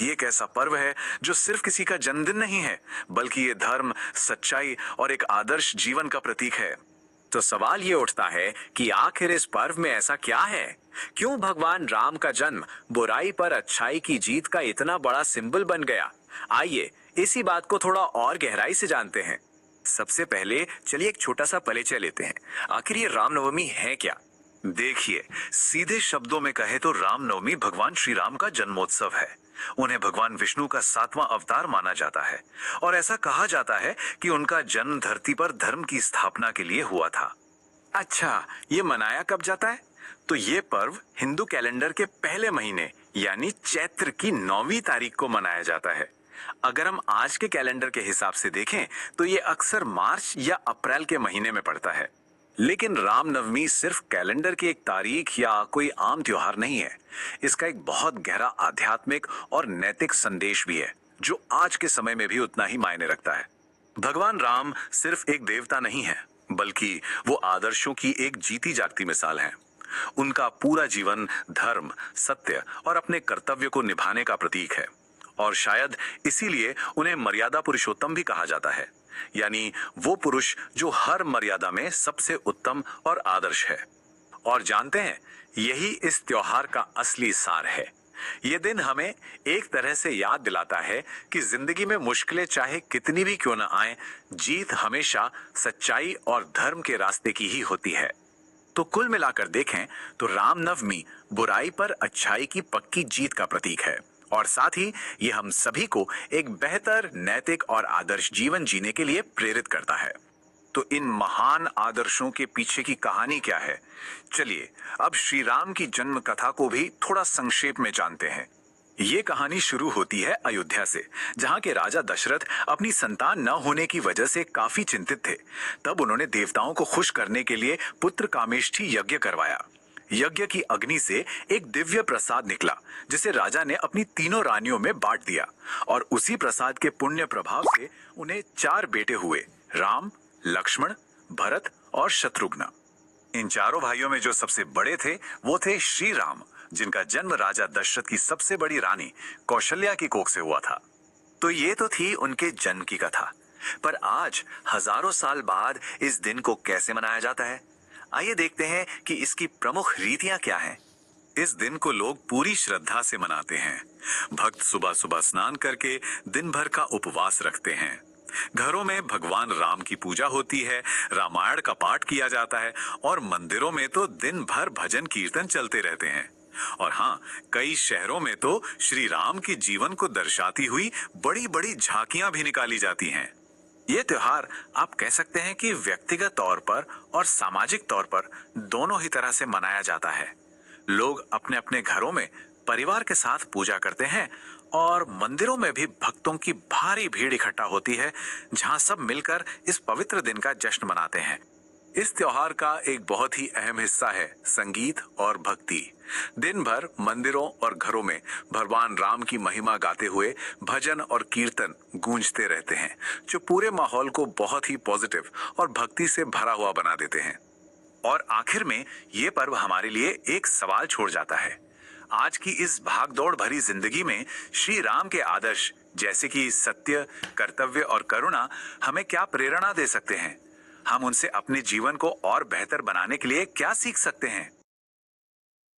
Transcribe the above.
ये एक ऐसा पर्व है जो सिर्फ किसी का जन्मदिन नहीं है, बल्कि ये धर्म, सच्चाई और एक आदर्श जीवन का प्रतीक है। तो सवाल ये उठता है कि आखिर इस पर्व में ऐसा क्या है? क्यों भगवान राम का जन्म बुराई पर अच्छाई की जीत का इतना बड़ा सिंबल बन गया? आइए इसी बात को थोड़ा और गहराई से जानते हैं। सबसे पहले चलिए एक छोटा सा परिचय लेते हैं। आखिर ये रामनवमी है क्या? देखिए, सीधे शब्दों में कहे तो रामनवमी भगवान श्री राम का जन्मोत्सव है। उन्हें भगवान विष्णु का 7वां अवतार माना जाता है और ऐसा कहा जाता है कि उनका जन्म धरती पर धर्म की स्थापना के लिए हुआ था। अच्छा, ये मनाया कब जाता है? तो ये पर्व हिंदू कैलेंडर के पहले महीने यानी चैत्र की 9वीं तारीख को मनाया जाता है। अगर हम आज के कैलेंडर के हिसाब से देखें तो ये अक्सर मार्च या अप्रैल के महीने में पड़ता है। लेकिन रामनवमी सिर्फ कैलेंडर की एक तारीख या कोई आम त्योहार नहीं है। इसका एक बहुत गहरा आध्यात्मिक और नैतिक संदेश भी है, जो आज के समय में भी उतना ही मायने रखता है। भगवान राम सिर्फ एक देवता नहीं है, बल्कि वो आदर्शों की एक जीती जागती मिसाल है। उनका पूरा जीवन धर्म, सत्य और अपने कर्तव्य को निभाने का प्रतीक है और शायद इसीलिए उन्हें मर्यादा पुरुषोत्तम भी कहा जाता है, यानी वो पुरुष जो हर मर्यादा में सबसे उत्तम और आदर्श है। और जानते हैं, यही इस त्योहार का असली सार है। ये दिन हमें एक तरह से याद दिलाता है कि जिंदगी में मुश्किलें चाहे कितनी भी क्यों न आए, जीत हमेशा सच्चाई और धर्म के रास्ते की ही होती है। तो कुल मिलाकर देखें तो रामनवमी बुराई पर अच्छाई की पक्की जीत का प्रतीक है और साथ ही ये हम सभी को एक बेहतर, नैतिक और आदर्श जीवन जीने के लिए प्रेरित करता है। तो इन महान आदर्शों के पीछे की कहानी क्या है? चलिए अब श्री राम की जन्म कथा को भी थोड़ा संक्षेप में जानते हैं। ये कहानी शुरू होती है अयोध्या से, जहाँ के राजा दशरथ अपनी संतान न होने की वजह से काफी चिंतित थे। तब उन्होंने देवताओं को खुश करने के लिए पुत्र कामेष्ठी यज्ञ करवाया। यज्ञ की अग्नि से एक दिव्य प्रसाद निकला, जिसे राजा ने अपनी तीनों रानियों में बांट दिया और उसी प्रसाद के पुण्य प्रभाव से उन्हें 4 बेटे हुए, राम, लक्ष्मण, भरत और शत्रुघ्न। इन चारों भाइयों में जो सबसे बड़े थे वो थे श्री राम, जिनका जन्म राजा दशरथ की सबसे बड़ी रानी कौशल्या की कोख से हुआ था। तो ये तो थी उनके जन्म की कथा, पर आज हजारों साल बाद इस दिन को कैसे मनाया जाता है? आइए देखते हैं कि इसकी प्रमुख रीतियां क्या हैं। इस दिन को लोग पूरी श्रद्धा से मनाते हैं। भक्त सुबह सुबह स्नान करके दिन भर का उपवास रखते हैं। घरों में भगवान राम की पूजा होती है, रामायण का पाठ किया जाता है और मंदिरों में तो दिन भर भजन कीर्तन चलते रहते हैं। और हाँ, कई शहरों में तो श्री राम के जीवन को दर्शाती हुई बड़ी बड़ी झांकियां भी निकाली जाती हैं। ये त्योहार आप कह सकते हैं कि व्यक्तिगत तौर पर और सामाजिक तौर पर दोनों ही तरह से मनाया जाता है। लोग अपने अपने घरों में परिवार के साथ पूजा करते हैं और मंदिरों में भी भक्तों की भारी भीड़ इकट्ठा होती है, जहां सब मिलकर इस पवित्र दिन का जश्न मनाते हैं। इस त्योहार का एक बहुत ही अहम हिस्सा है संगीत और भक्ति। दिन भर मंदिरों और घरों में भगवान राम की महिमा गाते हुए भजन और कीर्तन गूंजते रहते हैं, जो पूरे माहौल को बहुत ही पॉजिटिव और भक्ति से भरा हुआ बना देते हैं। और आखिर में ये पर्व हमारे लिए एक सवाल छोड़ जाता है। आज की इस भागदौड़ भरी जिंदगी में श्री राम के आदर्श जैसे कि सत्य, कर्तव्य और करुणा हमें क्या प्रेरणा दे सकते हैं? हम उनसे अपने जीवन को और बेहतर बनाने के लिए क्या सीख सकते हैं?